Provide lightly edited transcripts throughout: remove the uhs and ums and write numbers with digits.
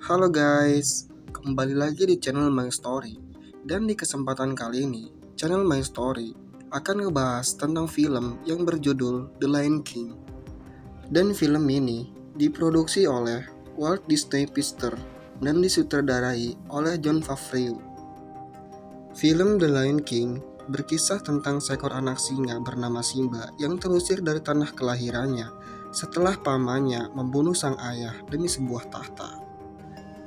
Halo guys, kembali lagi di channel My Story. Dan di kesempatan kali ini, channel My Story akan ngebahas tentang film yang berjudul The Lion King. Dan film ini diproduksi oleh Walt Disney Pictures dan disutradarai oleh Jon Favreau. Film The Lion King berkisah tentang seekor anak singa bernama Simba yang terusir dari tanah kelahirannya setelah pamannya membunuh sang ayah demi sebuah tahta.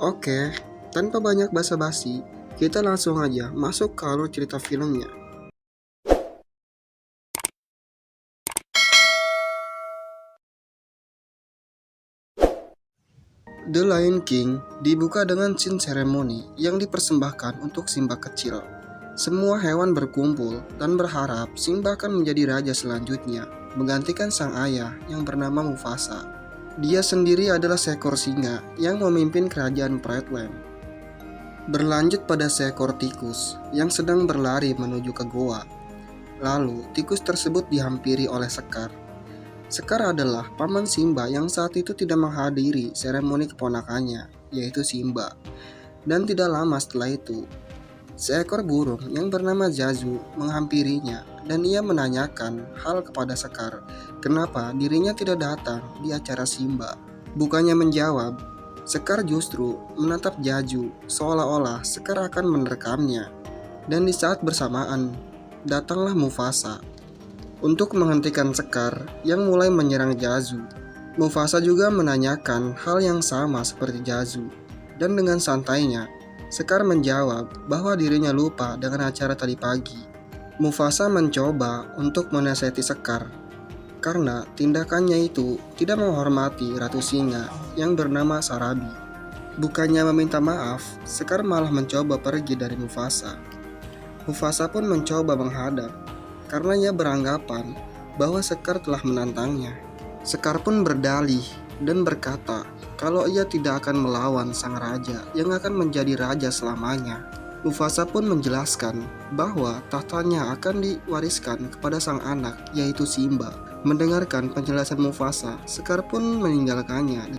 Oke, tanpa banyak basa-basi, kita langsung aja masuk ke alur cerita filmnya. The Lion King dibuka dengan scene seremoni yang dipersembahkan untuk Simba kecil. Semua hewan berkumpul dan berharap Simba akan menjadi raja selanjutnya, menggantikan sang ayah yang bernama Mufasa. Dia sendiri adalah seekor singa yang memimpin kerajaan Pride Land. Berlanjut pada seekor tikus yang sedang berlari menuju ke goa. Lalu, tikus tersebut dihampiri oleh Sekar. Sekar adalah paman Simba yang saat itu tidak menghadiri seremoni keponakannya, yaitu Simba. Dan tidak lama setelah itu, seekor burung yang bernama Zazu menghampirinya dan ia menanyakan hal kepada Sekar, kenapa dirinya tidak datang di acara Simba. Bukannya menjawab, Sekar justru menatap Zazu seolah-olah Sekar akan menerekamnya. Dan di saat bersamaan, datanglah Mufasa untuk menghentikan Sekar yang mulai menyerang Zazu. Mufasa juga menanyakan hal yang sama seperti Zazu. Dan dengan santainya, Sekar menjawab bahwa dirinya lupa dengan acara tadi pagi. Mufasa mencoba untuk menasihati Sekar karena tindakannya itu tidak menghormati Ratu Singa yang bernama Sarabi. Bukannya meminta maaf, Sekar malah mencoba pergi dari Mufasa. Mufasa pun mencoba menghadap karena ia beranggapan bahwa Sekar telah menantangnya. Sekar pun berdalih dan berkata kalau ia tidak akan melawan sang raja yang akan menjadi raja selamanya. Mufasa pun menjelaskan bahwa tahtanya akan diwariskan kepada sang anak, yaitu Simba. Mendengarkan penjelasan Mufasa, Sekar pun meninggalkannya.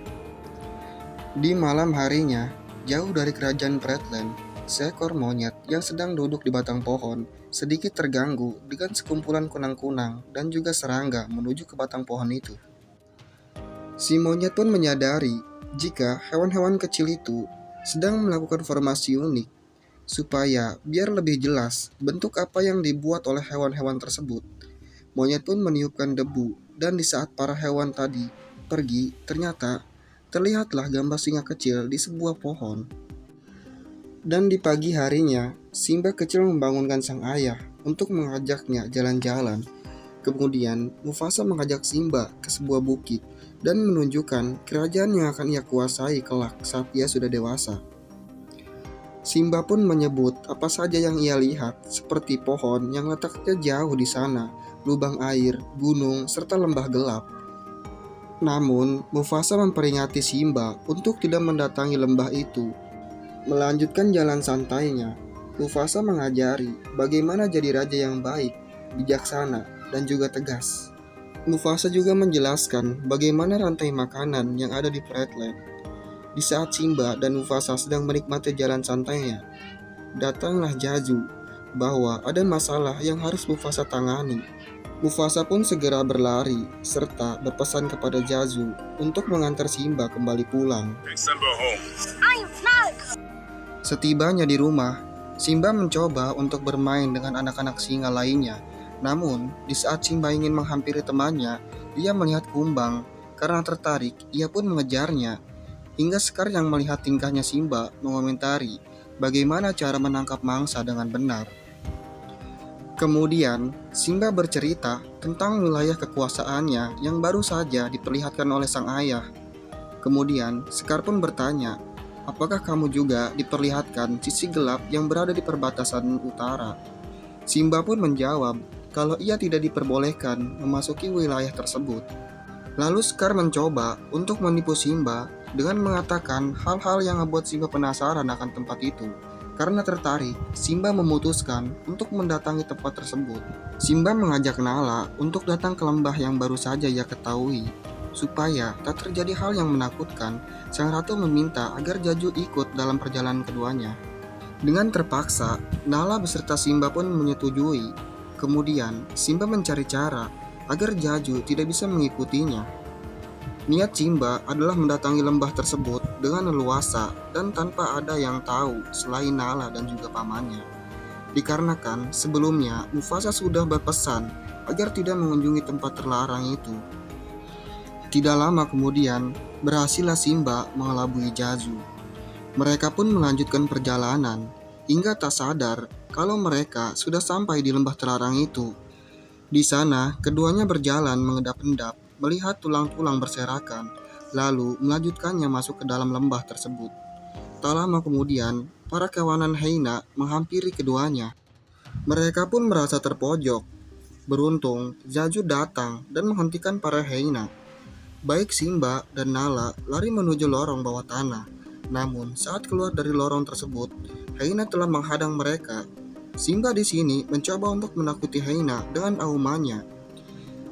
Di malam harinya, jauh dari kerajaan Pretland, seekor monyet yang sedang duduk di batang pohon sedikit terganggu dengan sekumpulan kunang-kunang dan juga serangga menuju ke batang pohon itu. Si monyet pun menyadari jika hewan-hewan kecil itu sedang melakukan formasi unik supaya biar lebih jelas bentuk apa yang dibuat oleh hewan-hewan tersebut. Monyet pun meniupkan debu dan di saat para hewan tadi pergi, ternyata terlihatlah gambar singa kecil di sebuah pohon. Dan di pagi harinya, Simba kecil membangunkan sang ayah untuk mengajaknya jalan-jalan. Kemudian, Mufasa mengajak Simba ke sebuah bukit dan menunjukkan kerajaan yang akan ia kuasai kelak saat ia sudah dewasa. Simba pun menyebut apa saja yang ia lihat, seperti pohon yang letaknya jauh di sana, lubang air, gunung, serta lembah gelap. Namun, Mufasa memperingati Simba untuk tidak mendatangi lembah itu. Melanjutkan jalan santainya, Mufasa mengajari bagaimana jadi raja yang baik, bijaksana, dan juga tegas. Mufasa juga menjelaskan bagaimana rantai makanan yang ada di Flatland. Di saat Simba dan Mufasa sedang menikmati jalan santainya, datanglah Zazu bahwa ada masalah yang harus Mufasa tangani. Mufasa pun segera berlari serta berpesan kepada Zazu untuk mengantar Simba kembali pulang. Setibanya di rumah, Simba mencoba untuk bermain dengan anak-anak singa lainnya. Namun, di saat Simba ingin menghampiri temannya, dia melihat kumbang. Karena tertarik, ia pun mengejarnya. Hingga Sekar yang melihat tingkahnya Simba mengomentari bagaimana cara menangkap mangsa dengan benar. Kemudian, Simba bercerita tentang wilayah kekuasaannya yang baru saja diperlihatkan oleh sang ayah. Kemudian, Sekar pun bertanya, apakah kamu juga diperlihatkan sisi gelap yang berada di perbatasan utara? Simba pun menjawab kalau ia tidak diperbolehkan memasuki wilayah tersebut. Lalu Sekar mencoba untuk menipu Simba dengan mengatakan hal-hal yang membuat Simba penasaran akan tempat itu. Karena tertarik, Simba memutuskan untuk mendatangi tempat tersebut. Simba mengajak Nala untuk datang ke lembah yang baru saja ia ketahui. Supaya tak terjadi hal yang menakutkan, sang ratu meminta agar Jaju ikut dalam perjalanan keduanya. Dengan terpaksa, Nala beserta Simba pun menyetujui. Kemudian, Simba mencari cara agar Jaju tidak bisa mengikutinya. Niat Simba adalah mendatangi lembah tersebut dengan leluasa dan tanpa ada yang tahu selain Nala dan juga pamannya. Dikarenakan sebelumnya Mufasa sudah berpesan agar tidak mengunjungi tempat terlarang itu. Tidak lama kemudian, berhasillah Simba mengelabui Zazu. Mereka pun melanjutkan perjalanan, hingga tak sadar kalau mereka sudah sampai di lembah terlarang itu. Di sana, keduanya berjalan mengedap-endap, melihat tulang-tulang berserakan, lalu melanjutkannya masuk ke dalam lembah tersebut. Tak lama kemudian, para kawanan hyena menghampiri keduanya. Mereka pun merasa terpojok. Beruntung, Zazu datang dan menghentikan para hyena. Baik Simba dan Nala lari menuju lorong bawah tanah. Namun, saat keluar dari lorong tersebut, hyena telah menghadang mereka. Simba di sini mencoba untuk menakuti hyena dengan aumannya.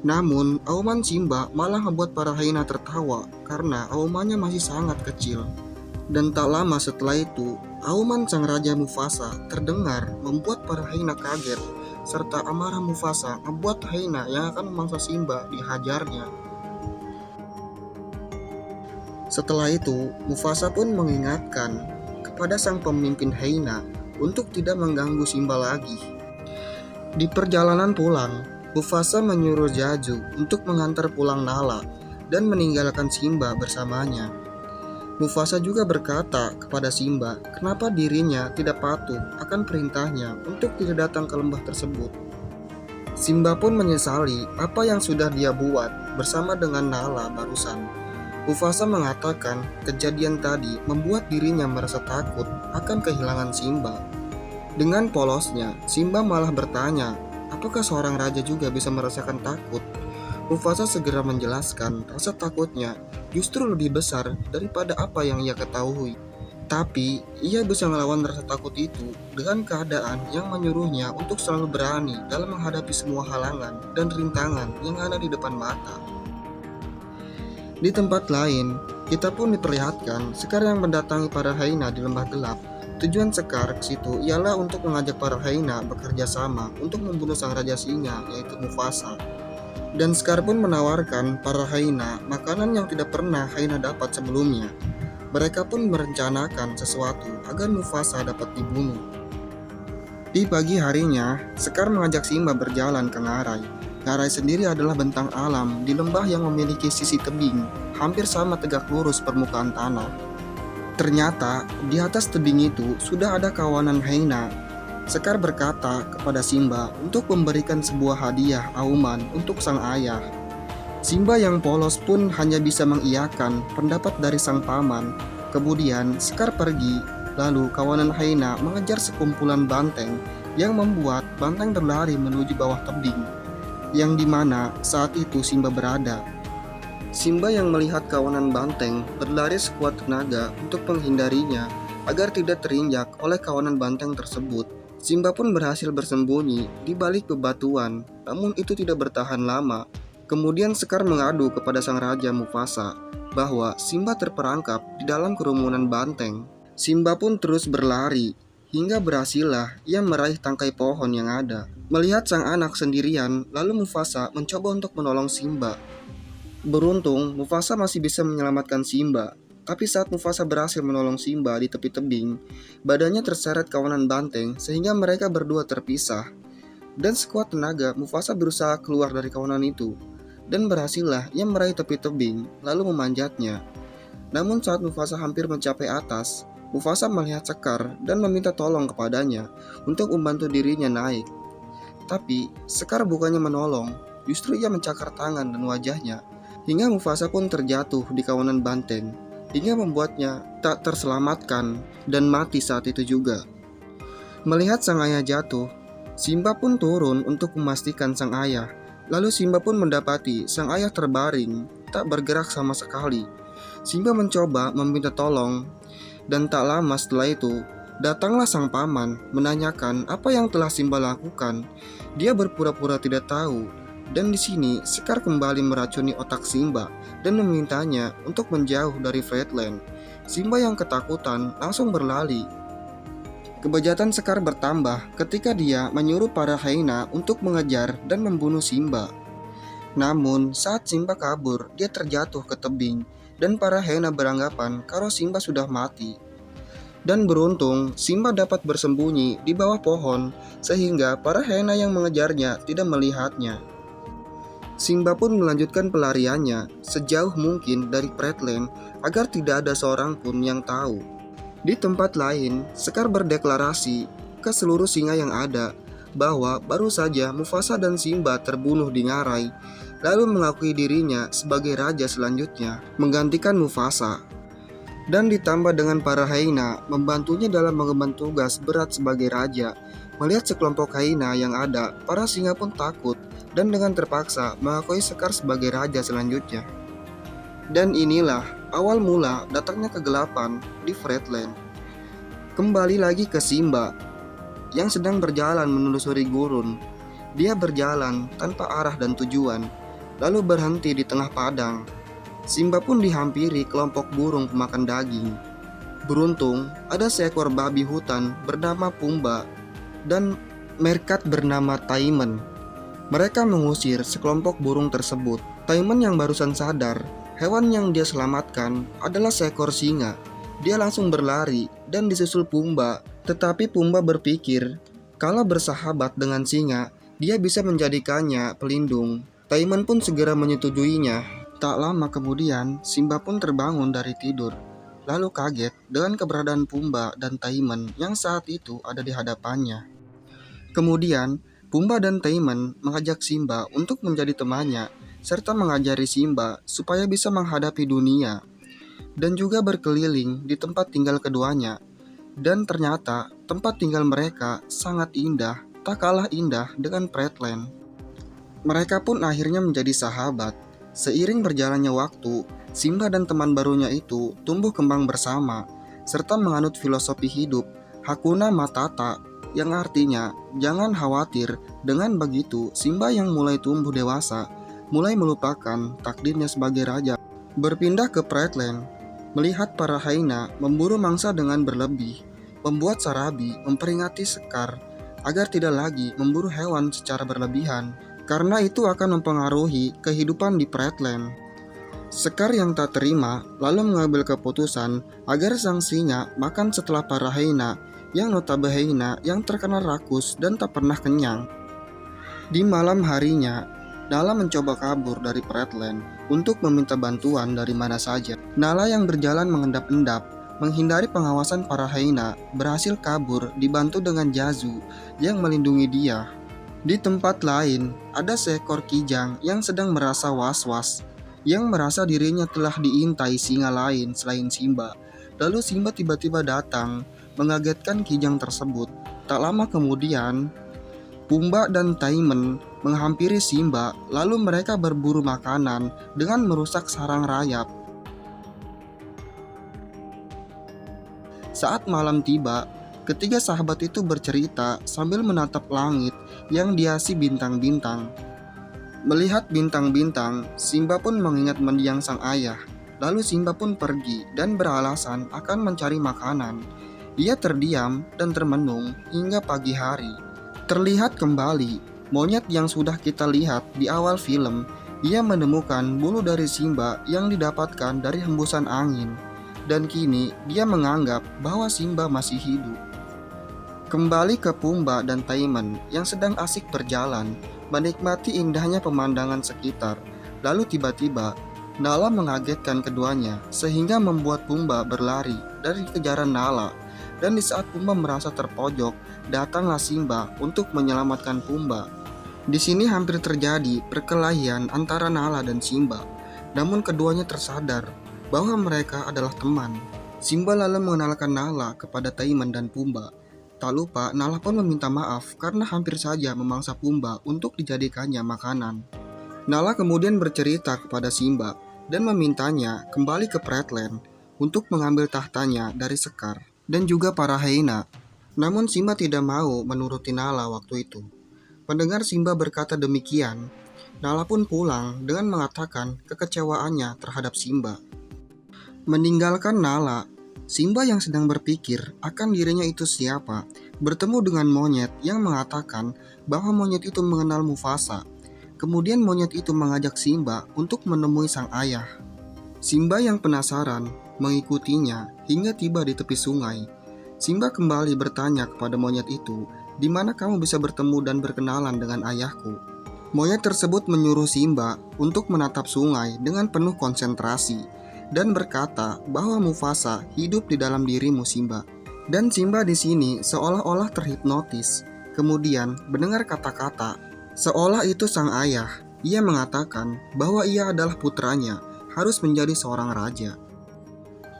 Namun, auman Simba malah membuat para hyena tertawa karena aumannya masih sangat kecil. Dan tak lama setelah itu, auman sang raja Mufasa terdengar membuat para hyena kaget, serta amarah Mufasa membuat hyena yang akan memangsa Simba dihajarnya. Setelah itu, Mufasa pun mengingatkan kepada sang pemimpin hyena untuk tidak mengganggu Simba lagi. Di perjalanan pulang, Mufasa menyuruh Zazu untuk mengantar pulang Nala dan meninggalkan Simba bersamanya. Mufasa juga berkata kepada Simba kenapa dirinya tidak patuh akan perintahnya untuk tidak datang ke lembah tersebut. Simba pun menyesali apa yang sudah dia buat bersama dengan Nala barusan. Mufasa mengatakan kejadian tadi membuat dirinya merasa takut akan kehilangan Simba. Dengan polosnya, Simba malah bertanya, apakah seorang raja juga bisa merasakan takut? Mufasa segera menjelaskan rasa takutnya justru lebih besar daripada apa yang ia ketahui. Tapi, ia bisa melawan rasa takut itu dengan keadaan yang menyuruhnya untuk selalu berani dalam menghadapi semua halangan dan rintangan yang ada di depan mata. Di tempat lain, kita pun diperlihatkan Sekar yang mendatangi para hyena di lembah gelap. Tujuan Sekar ke situ ialah untuk mengajak para hyena bekerja sama untuk membunuh sang raja singa, yaitu Mufasa. Dan Sekar pun menawarkan para hyena makanan yang tidak pernah hyena dapat sebelumnya. Mereka pun merencanakan sesuatu agar Mufasa dapat dibunuh. Di pagi harinya, Sekar mengajak Simba berjalan ke Ngarai. Ngarai sendiri adalah bentang alam di lembah yang memiliki sisi tebing, hampir sama tegak lurus permukaan tanah. Ternyata, di atas tebing itu sudah ada kawanan hyena. Sekar berkata kepada Simba untuk memberikan sebuah hadiah auman untuk sang ayah. Simba yang polos pun hanya bisa mengiyakan pendapat dari sang paman. Kemudian, Sekar pergi, lalu kawanan hyena mengejar sekumpulan banteng yang membuat banteng berlari menuju bawah tebing, yang dimana saat itu Simba berada. Simba yang melihat kawanan banteng berlari sekuat tenaga untuk menghindarinya agar tidak terinjak oleh kawanan banteng tersebut. Simba pun berhasil bersembunyi di balik bebatuan, namun itu tidak bertahan lama. Kemudian Sekar mengadu kepada sang raja Mufasa bahwa Simba terperangkap di dalam kerumunan banteng. Simba pun terus berlari hingga berhasillah ia meraih tangkai pohon yang ada. Melihat sang anak sendirian, lalu Mufasa mencoba untuk menolong Simba. Beruntung, Mufasa masih bisa menyelamatkan Simba. Tapi saat Mufasa berhasil menolong Simba di tepi tebing, badannya terseret kawanan banteng sehingga mereka berdua terpisah. Dan sekuat tenaga, Mufasa berusaha keluar dari kawanan itu. Dan berhasillah ia meraih tepi tebing, lalu memanjatnya. Namun saat Mufasa hampir mencapai atas, Mufasa melihat Sekar dan meminta tolong kepadanya untuk membantu dirinya naik. Tapi Sekar bukannya menolong, justru ia mencakar tangan dan wajahnya, hingga Mufasa pun terjatuh di kawanan banteng, hingga membuatnya tak terselamatkan dan mati saat itu juga. Melihat sang ayah jatuh, Simba pun turun untuk memastikan sang ayah. Lalu Simba pun mendapati sang ayah terbaring, tak bergerak sama sekali. Simba mencoba meminta tolong, dan tak lama setelah itu, datanglah sang paman menanyakan apa yang telah Simba lakukan. Dia berpura-pura tidak tahu Dan di sini Scar kembali meracuni otak Simba dan memintanya untuk menjauh dari Flatland. Simba yang ketakutan langsung berlari. Kebejatan Scar bertambah ketika dia menyuruh para hyena untuk mengejar dan membunuh Simba. Namun saat Simba kabur, dia terjatuh ke tebing dan para hyena beranggapan kalau Simba sudah mati. Dan beruntung, Simba dapat bersembunyi di bawah pohon sehingga para hyena yang mengejarnya tidak melihatnya. Simba pun melanjutkan pelariannya sejauh mungkin dari Flatland agar tidak ada seorang pun yang tahu. Di tempat lain, Scar berdeklarasi ke seluruh singa yang ada bahwa baru saja Mufasa dan Simba terbunuh di Ngarai, lalu mengakui dirinya sebagai raja selanjutnya, menggantikan Mufasa. Dan ditambah dengan para hyena membantunya dalam mengemban tugas berat sebagai raja. Melihat sekelompok hyena yang ada, para singa pun takut dan dengan terpaksa mengakui Scar sebagai raja selanjutnya. Dan inilah awal mula datangnya kegelapan di Flatland. Kembali lagi ke Simba yang sedang berjalan menelusuri gurun. Dia berjalan tanpa arah dan tujuan, lalu berhenti di tengah padang. Simba pun dihampiri kelompok burung pemakan daging. Beruntung, ada seekor babi hutan bernama Pumba dan meerkat bernama Taiman. Mereka mengusir sekelompok burung tersebut. Taiman yang barusan sadar, hewan yang dia selamatkan adalah seekor singa. Dia langsung berlari dan disusul Pumba, tetapi Pumba berpikir kalau bersahabat dengan singa, dia bisa menjadikannya pelindung. Taiman pun segera menyetujuinya. Tak lama kemudian, Simba pun terbangun dari tidur, lalu kaget dengan keberadaan Pumba dan Taiman yang saat itu ada di hadapannya. Kemudian, Pumba dan Taiman mengajak Simba untuk menjadi temannya, serta mengajari Simba supaya bisa menghadapi dunia, dan juga berkeliling di tempat tinggal keduanya. Dan ternyata, tempat tinggal mereka sangat indah, tak kalah indah dengan Flatland. Mereka pun akhirnya menjadi sahabat. Seiring berjalannya waktu, Simba dan teman barunya itu tumbuh kembang bersama, serta menganut filosofi hidup Hakuna Matata, yang artinya jangan khawatir. Dengan begitu, Simba yang mulai tumbuh dewasa, mulai melupakan takdirnya sebagai raja, berpindah ke Flatland. Melihat para hyena memburu mangsa dengan berlebih, membuat Sarabi memperingati Scar agar tidak lagi memburu hewan secara berlebihan, karena itu akan mempengaruhi kehidupan di Flatland. Scar yang tak terima lalu mengambil keputusan agar sang singa makan setelah para hyena yang notabene yang terkenal rakus dan tak pernah kenyang. Di malam harinya, Nala mencoba kabur dari Flatland untuk meminta bantuan dari mana saja. Nala yang berjalan mengendap-endap menghindari pengawasan para hyena berhasil kabur dibantu dengan Zazu yang melindungi dia. Di tempat lain, ada seekor kijang yang sedang merasa was-was, yang merasa dirinya telah diintai singa lain selain Simba. Lalu Simba tiba-tiba datang, mengagetkan kijang tersebut. Tak lama kemudian, Pumba dan Taiman menghampiri Simba, lalu mereka berburu makanan dengan merusak sarang rayap. Saat malam tiba, ketiga sahabat itu bercerita sambil menatap langit yang dihiasi bintang-bintang. Melihat bintang-bintang, Simba pun mengingat mendiang sang ayah. Lalu Simba pun pergi dan beralasan akan mencari makanan. Ia terdiam dan termenung hingga pagi hari. Terlihat kembali monyet yang sudah kita lihat di awal film. Ia menemukan bulu dari Simba yang didapatkan dari hembusan angin. Dan kini dia menganggap bahwa Simba masih hidup. Kembali ke Pumba dan Taiman yang sedang asik berjalan, menikmati indahnya pemandangan sekitar. Lalu tiba-tiba, Nala mengagetkan keduanya sehingga membuat Pumba berlari dari kejaran Nala. Dan di saat Pumba merasa terpojok, datanglah Simba untuk menyelamatkan Pumba. Di sini hampir terjadi perkelahian antara Nala dan Simba. Namun keduanya tersadar bahwa mereka adalah teman. Simba lalu mengenalkan Nala kepada Taiman dan Pumba. Tak lupa, Nala pun meminta maaf karena hampir saja memangsa Pumba untuk dijadikannya makanan. Nala kemudian bercerita kepada Simba dan memintanya kembali ke Flatland untuk mengambil tahtanya dari Scar dan juga para hyena. Namun Simba tidak mau menuruti Nala waktu itu. Mendengar Simba berkata demikian, Nala pun pulang dengan mengatakan kekecewaannya terhadap Simba. Meninggalkan Nala, Simba yang sedang berpikir akan dirinya itu siapa, bertemu dengan monyet yang mengatakan bahwa monyet itu mengenal Mufasa. Kemudian monyet itu mengajak Simba untuk menemui sang ayah. Simba yang penasaran mengikutinya hingga tiba di tepi sungai. Simba kembali bertanya kepada monyet itu, "Di mana kamu bisa bertemu dan berkenalan dengan ayahku?" Monyet tersebut menyuruh Simba untuk menatap sungai dengan penuh konsentrasi dan berkata bahwa Mufasa hidup di dalam dirimu, Simba. Dan Simba di sini seolah-olah terhipnotis, kemudian mendengar kata-kata seolah itu sang ayah. Ia mengatakan bahwa ia adalah putranya, harus menjadi seorang raja.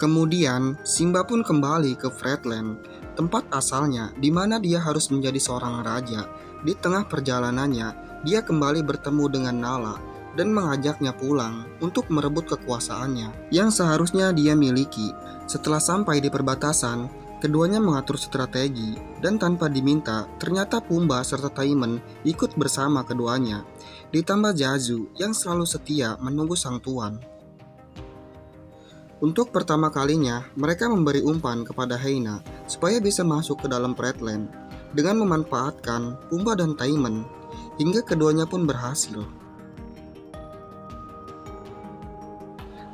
Kemudian Simba pun kembali ke Flatland, tempat asalnya di mana dia harus menjadi seorang raja. Di tengah perjalanannya, dia kembali bertemu dengan Nala dan mengajaknya pulang untuk merebut kekuasaannya yang seharusnya dia miliki. Setelah sampai di perbatasan, keduanya mengatur strategi dan tanpa diminta, ternyata Pumba serta Taiman ikut bersama keduanya. Ditambah Zazu yang selalu setia menunggu sang tuan. Untuk pertama kalinya, mereka memberi umpan kepada Hyena supaya bisa masuk ke dalam Flatland dengan memanfaatkan Pumba dan Taiman, hingga keduanya pun berhasil.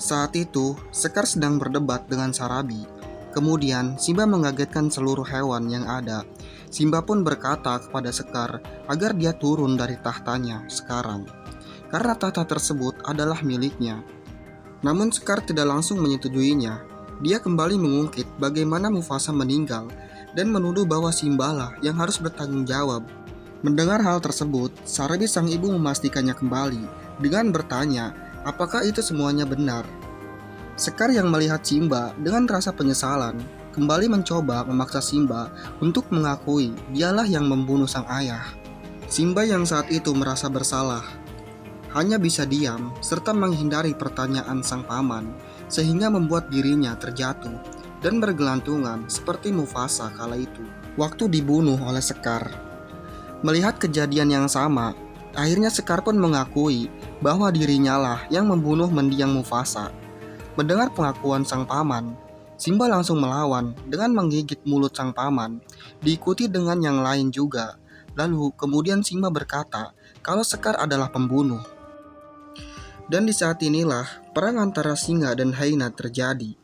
Saat itu, Scar sedang berdebat dengan Sarabi. Kemudian, Simba mengagetkan seluruh hewan yang ada. Simba pun berkata kepada Scar agar dia turun dari tahtanya sekarang, karena tahta tersebut adalah miliknya. Namun Scar tidak langsung menyetujuinya. Dia kembali mengungkit bagaimana Mufasa meninggal dan menuduh bahwa Simbalah yang harus bertanggung jawab. Mendengar hal tersebut, Sarabi sang ibu memastikannya kembali dengan bertanya apakah itu semuanya benar. Scar yang melihat Simba dengan rasa penyesalan kembali mencoba memaksa Simba untuk mengakui dialah yang membunuh sang ayah. Simba yang saat itu merasa bersalah hanya bisa diam serta menghindari pertanyaan sang paman, sehingga membuat dirinya terjatuh dan bergelantungan seperti Mufasa kala itu waktu dibunuh oleh Scar. Melihat kejadian yang sama, akhirnya Scar pun mengakui bahwa dirinya lah yang membunuh mendiang Mufasa. Mendengar pengakuan sang paman, Simba langsung melawan dengan menggigit mulut sang paman, diikuti dengan yang lain juga. Lalu kemudian Simba berkata kalau Scar adalah pembunuh. Dan di saat inilah perang antara singa dan hyena terjadi.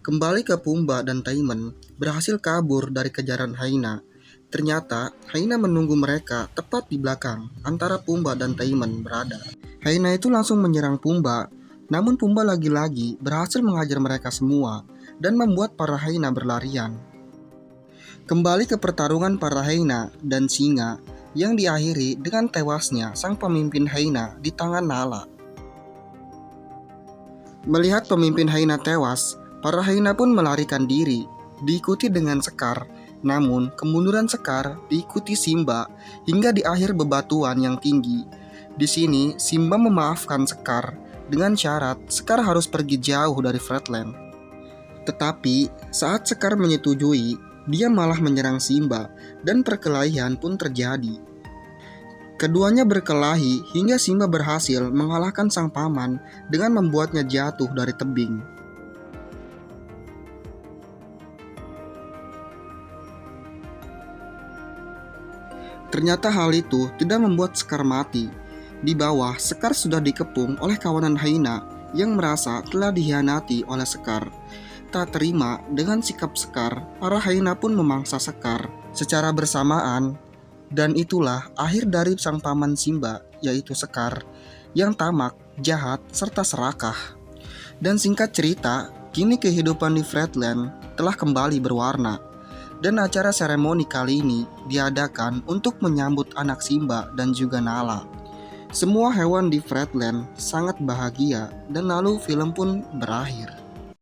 Kembali ke Pumba dan Taiman berhasil kabur dari kejaran hyena. Ternyata hyena menunggu mereka tepat di belakang antara Pumba dan Taiman berada. Hyena itu langsung menyerang Pumba, namun Pumba lagi-lagi berhasil mengajar mereka semua dan membuat para hyena berlarian. Kembali ke pertarungan para hyena dan singa yang diakhiri dengan tewasnya sang pemimpin hyena di tangan Nala. Melihat pemimpin hyena tewas, para hyena pun melarikan diri, diikuti dengan Scar. Namun, kemunduran Scar diikuti Simba hingga di akhir bebatuan yang tinggi. Di sini, Simba memaafkan Scar dengan syarat Scar harus pergi jauh dari Flatland. Tetapi, saat Scar menyetujui, dia malah menyerang Simba dan perkelahian pun terjadi. Keduanya berkelahi hingga Simba berhasil mengalahkan sang paman dengan membuatnya jatuh dari tebing. Ternyata hal itu tidak membuat Scar mati. Di bawah, Scar sudah dikepung oleh kawanan hyena yang merasa telah dikhianati oleh Scar. Tak terima dengan sikap Scar, para hyena pun memangsa Scar secara bersamaan. Dan itulah akhir dari sang paman Simba, yaitu Scar, yang tamak, jahat, serta serakah. Dan singkat cerita, kini kehidupan di Flatland telah kembali berwarna. Dan acara seremoni kali ini diadakan untuk menyambut anak Simba dan juga Nala. Semua hewan di Flatland sangat bahagia dan lalu film pun berakhir.